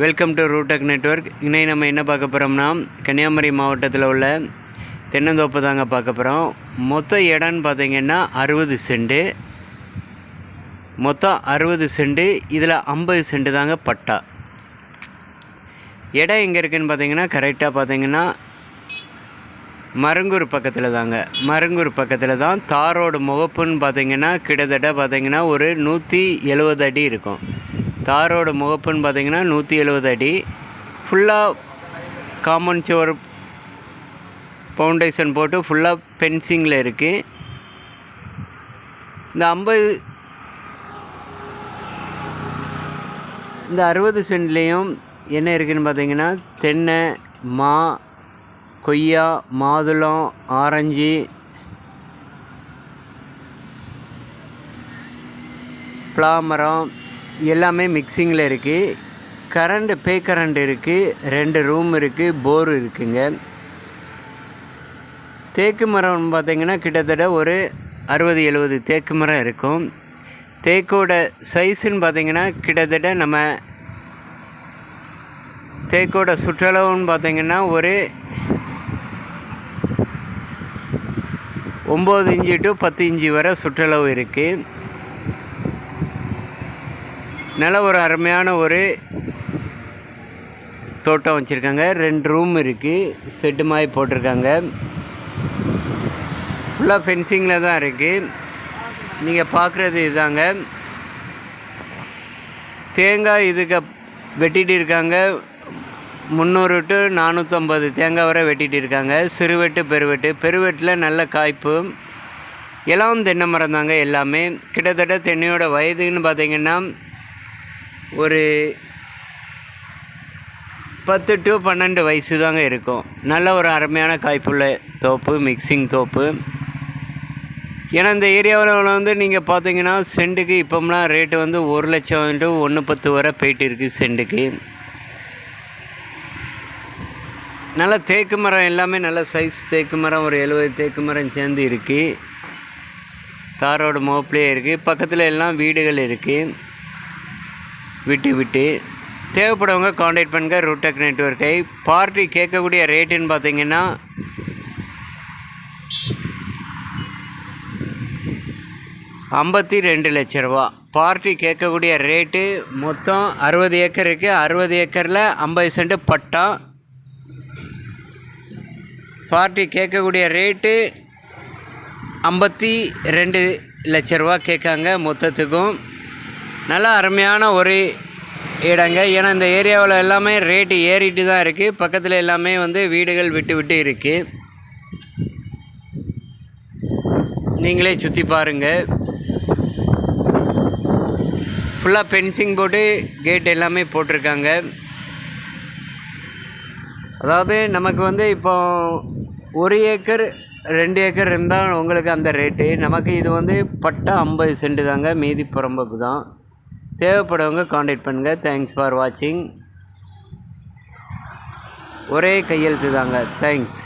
Welcome to ரூடெக் network. இன்னைக்கு நம்ம என்ன பார்க்க போகிறோம்னா, கன்னியாகுமரி மாவட்டத்தில் உள்ள தென்னந்தோப்பு தாங்க பார்க்க போகிறோம். மொத்த இடம்னு பார்த்திங்கன்னா 60 சென்ட்டு. மொத்தம் 60 சென்ட்டு. இதில் 50 சென்ட்டு தாங்க பட்டா. இடம் எங்கே இருக்குதுன்னு பார்த்திங்கன்னா, கரெக்டாக பார்த்திங்கன்னா மருங்கூர் பக்கத்தில் தாங்க. மருங்கூர் பக்கத்தில் தான். தாரோடு முகப்புன்னு பார்த்திங்கன்னா கிட்டத்தட்ட பார்த்திங்கன்னா ஒரு 170 அடி இருக்கும். தாரோட முகப்புன்னு பார்த்திங்கன்னா 170 அடி. ஃபுல்லாக காம்பவுண்ட் சுவர் ஃபவுண்டேஷன் போட்டு ஃபுல்லாக ஃபென்சிங்கில் இருக்குது. இந்த 60 சென்ட்லேயும் என்ன இருக்குதுன்னு பார்த்திங்கன்னா, தென்னை, மா, கொய்யா, மாதுளம், ஆரஞ்சு, பலாமரம் எல்லாமே மிக்சிங்கில் இருக்குது. கரண்ட்டு பே கரண்ட் இருக்குது. 2 ரூம் இருக்குது. போர் இருக்குங்க. தேக்கு மரம் பார்த்திங்கன்னா கிட்டத்தட்ட ஒரு 60-70 தேக்கு மரம் இருக்கும். தேக்கோட சைஸுன்னு பார்த்திங்கன்னா கிட்டத்தட்ட நம்ம தேக்கோட சுற்றளவுன்னு பார்த்திங்கன்னா ஒரு 9 இன்ச்சு டு 10 இன்ச்சு வரை சுற்றளவு இருக்குது. நல்ல ஒரு அருமையான ஒரு தோட்டம் வச்சுருக்காங்க. 2 ரூம் இருக்குது. செட்டு மாதிரி போட்டிருக்காங்க. ஃபுல்லாக ஃபென்சிங்கில் தான் இருக்குது. நீங்கள் பார்க்குறது இதுதாங்க. தேங்காய் இதுக்கு வெட்டிகிட்டு இருக்காங்க. 300 டு 450 தேங்காய் வரை வெட்டிகிட்டு இருக்காங்க. சிறுவெட்டு பெருவெட்டு. பெருவெட்டில் நல்ல காய்ப்பு. எல்லாம் தென்னை மரம் தாங்க. எல்லாமே கிட்டத்தட்ட தென்னையோட வயதுன்னு பார்த்திங்கன்னா ஒரு 10 டு 12 வயசு தாங்க இருக்கும். நல்ல ஒரு அருமையான காய்ப்புள்ள தோப்பு, மிக்சிங் தோப்பு. ஏன்னா இந்த ஏரியாவில் வந்து நீங்கள் பார்த்தீங்கன்னா சென்ட்டுக்கு இப்போம்லாம் ரேட்டு வந்து 1 லட்சம் டு 1.10 வரை போயிட்டு இருக்குது சென்ட்டுக்கு. நல்ல தேக்கு மரம் எல்லாமே நல்ல சைஸ் தேக்கு மரம், ஒரு 70 தேக்கு மரம் சேர்ந்து இருக்குது. தாரோட மோப்லேயே இருக்குது. பக்கத்தில் எல்லாம் வீடுகள் இருக்குது. விட்டு தேவைப்படுறவங்க காண்டாக்ட் பண்ணுங்கள் ரூடெக் நெட்வொர்க்கை. பார்ட்டி கேட்கக்கூடிய ரேட்டுன்னு பார்த்தீங்கன்னா 52 லட்ச ரூபா. பார்ட்டி கேட்கக்கூடிய ரேட்டு மொத்தம் 60 ஏக்கர் இருக்குது. 60 ஏக்கரில் 50 சென்ட் பட்டா. பார்ட்டி கேட்கக்கூடிய ரேட்டு 52 லட்ச ரூபா கேட்காங்க மொத்தத்துக்கும். நல்லா அருமையான ஒரு இடங்க. ஏன்னா இந்த ஏரியாவில் எல்லாமே ரேட்டு ஏறிட்டு தான் இருக்குது. பக்கத்தில் எல்லாமே வந்து வீடுகள் விட்டு இருக்குது. நீங்களே சுற்றி பாருங்கள். ஃபுல்லாக ஃபென்சிங் போட்டு கேட் எல்லாமே போட்டிருக்காங்க. அதாவது நமக்கு வந்து இப்போ 1 ஏக்கர் 2 ஏக்கர் இருந்தால் உங்களுக்கு அந்த ரேட்டு. நமக்கு இது வந்து பட்டா 50 சென்ட் தாங்க. மீதி புறம்போக்கு தான். தேவைப்படுறவங்க காண்டாக்ட் பண்ணுங்கள். தேங்க்ஸ் ஃபார் வாட்சிங். ஒரே கையெழுத்து தாங்க. தேங்க்ஸ்.